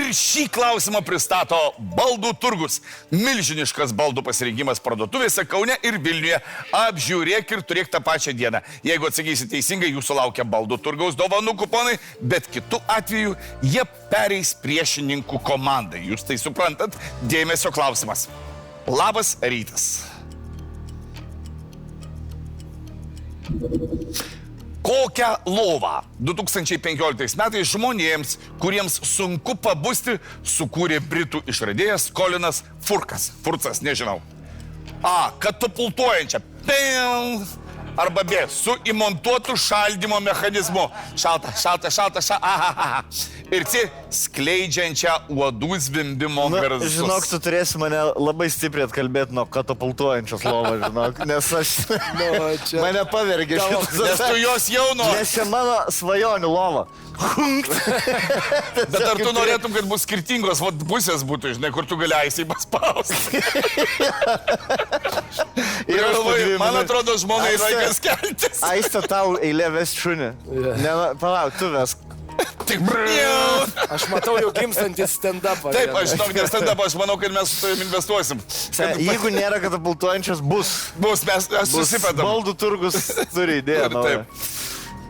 Ir šį klausimą pristato Baldų turgus. Milžiniškas baldų pasirinkimas parduotuvėse Kaune ir Vilniuje. Apžiūrėk ir turėk tą pačią dieną. Jeigu atsakysi teisingai, jūsų laukia Baldų turgaus dovanų kuponai, bet kitu atveju jie pereis priešininkų komandai. Jūs tai suprantat? Dėmesio klausimas. Labas rytas. Kokią lovą 2015 metais žmonėms, kuriems sunku pabusti, sukūrė britų išradėjas Colinas Furcas, nežinau. A. Katapultuojančią. Arba B. Su įmontuotu šaldymo mechanizmu. Šalta. Ir C. Skleidžiančią uodų zvimbimo garsus. Žinok, tu turėsi mane labai stipriai atkalbėti nuo katapultuojančios lovos, žinok, nes aš... Mane pavergė šitas. Nes tu jos jau nori. Nes čia mano svajonių lova. Bet ar tu norėtum, kad bus skirtingos pusės būtų, žinai, kur tu galėjai paspausti? Man atrodo, žmonai laikas keltis. Aiste, tau eilė vest šunį. Palauk, tu vesk. Aš matau jau gimstantį stand-upą. Taip, aš žinau, ne stand-upą, aš manau, kad mes su tavim investuosim. Jeigu nėra katapultuojančios, bus. Bus, mes susipedam. Baldų turgus turi idėją. Taip.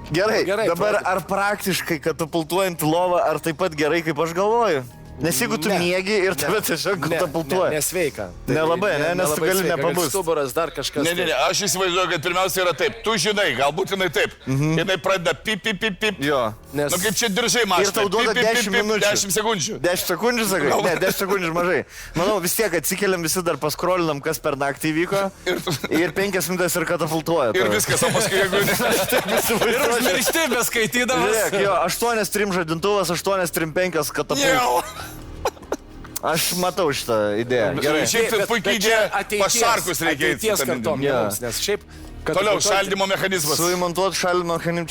Gerai, dabar ar praktiškai katapultuojant lovą, ar taip pat gerai, kaip aš galvoju? Nes jeigu tu miegi ir tave tiesiog katapultuoja. Nesveika. Nelabai, nes tu gali nepabūsti. Stuburas dar kažkas. Ne, aš įsivaizduoju, kad pirmiausia yra taip. Tu žinai, galbūt jinai taip. Jinai pradeda pip. Jo. Nu kaip čia diržai mašina. Ir tau duoda 10 minučių. 10 sekundžių. 10 sekundžių, sakai? Ne, 10 sekundžių mažai. Manau, vis tiek atsikeliam visi dar paskrolinam, kas per naktį įvyko. Ir 5 minutės ir katapultuoja. Ir viskas, o paskui jeigu... Ir užmiršti, beskaitydamas. Žiūrėk, jo, 8-3 žadintuvas, 8-3-5 katapultuoja. Aš matau šitą idėją. Gerai, šiaip tai puikiai idėja. Pašarkus reikia ateities kartom. Nes šiaip... Toliau, šaldymo mechanizmas. Su įmontuotu šaldymo mechanizmu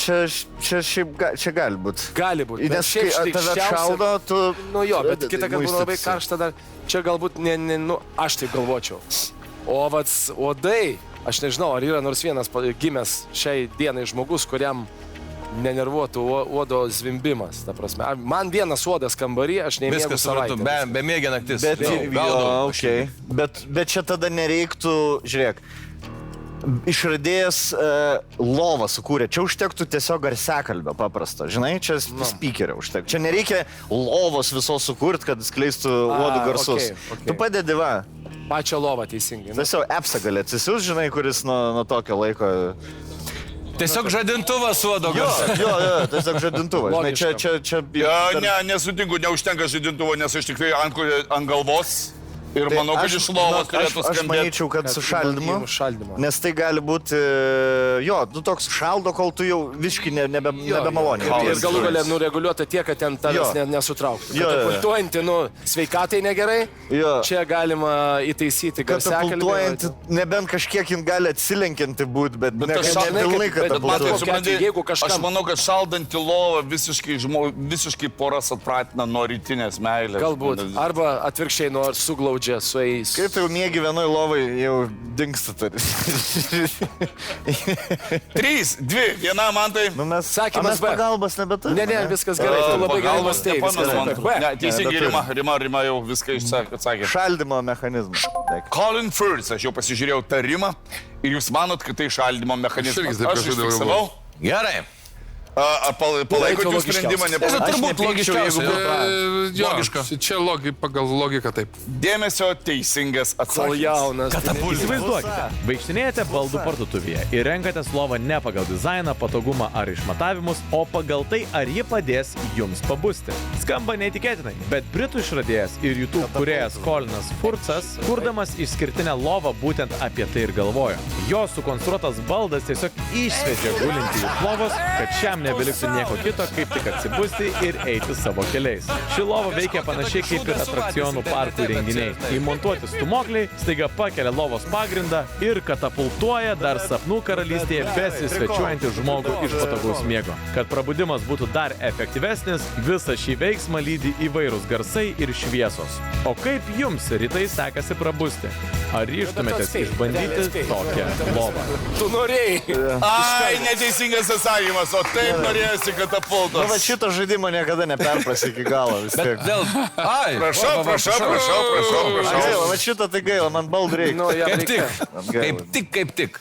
čia gali būti. Gali būti. Nes kai tave šaldo, tu... Nu jo, bet kitą kartą labai karšta dar. Čia galbūt, aš taip galvočiau. O vats, uodai, aš nežinau, ar yra nors vienas gimęs šiai dienai žmogus, kuriam nenervuotų uodo zvimbimas, ta prasme. Man vienas uodas kambarį, aš nemiegu savaitę. Be mėgė naktis. Bet čia tada nereiktų, žiūrėk, išradėjas lovą sukūrė. Čia užtektų tiesiog garsiakalbio paprasta. Žinai, čia speakerio užtektų. Čia nereikia lovos visos sukurti, kad skleistų uodų garsus. Tu padedi va. Pačią lovą teisingai. Tiesiog appsą gali atsisiųs, žinai, kuris nuo tokio laiko... Tiesiog žadintuvas uodo garsas. Jo, tiesiog žadintuvas. Nesutinku, neužtenka žadintuvo, nes aš tikrai ant galvos. Ir manau, kad iš lovos turėtų skambėti. Aš manyčiau, kad su šaldymu, nes tai gali būti, tu toks šaldo, kol tu jau visiškai nebemaloniai. Ir galų galia nureguliuota tiek, kad ten tavęs nesutrauktų. Katapultuojantį, sveikatai negerai, čia galima įtaisyti garsiakalbį. Katapultuojantį, nebent kažkiek jin gali atsilenkianti būti, bet nepilnai katapultuojantį. Aš manau, kad šaldanti lova visiškai poras atpratina nuo rytinės meilės. Galbūt, arba atvirkščiai nuo suglaudžia. Kai tu jau miegi vienoj lovai, jau dingsta turi. 3, 2, 1, Mantai. Sakymas pagalbos nebeturi. Ne, viskas gerai. Tu labai galvas teisingai, Rima jau viską atsakė. Šaldymo mechanizmas. Colin Furze, aš jau pasižiūrėjau tą Rimą ir jūs manot, kad tai šaldymo mechanizmas. Aš išfiksavau. Gerai. Ar palaikot jų sprendimą? Turbūt logiškiausia. Logiška. Čia pagal logiką taip. Dėmesio teisingas atsakymas. Įsivaizduokite, vaikštinėjate baldų parduotuvėje ir renkatės lovą ne pagal dizainą, patogumą ar išmatavimus, o pagal tai, ar ji padės jums pabusti. Skamba neįtikėtinai, bet britų išradėjas ir YouTube kūrėjas Colinas Furcas, kurdamas išskirtinę lovą, būtent apie tai ir galvojo. Jo sukonstruotas baldas tiesiog išsvedžia gulintį iš lovos, kad šiam nebeliktų nieko kito, kaip tik atsibusti ir eiti savo keliais. Ši lova veikia panašiai kaip ir atrakcionų parkų renginiai. Įmontuoti stumokliai staiga pakelia lovos pagrindą ir katapultuoja dar sapnų karalystėje besisvečiuojantį žmogų iš patogaus miego. Kad prabudimas būtų dar efektyvesnis, visą šį veiksmą lydi įvairūs garsai ir šviesos. O kaip jums rytais sekasi prabusti? Ar ryžtumėtės išbandyti tokią lovą? Tu norėjai. Ai, neteisingas atsakymas, o taip norėjosi katapultos. Va šito žaidimo niekada neperprasi iki galo vis tiek. gal... Ai, Prašau. Gaila, va šitą tai gaila, man baldų reikia. Nu, jam Kaip reikia. tik. Kaip tik.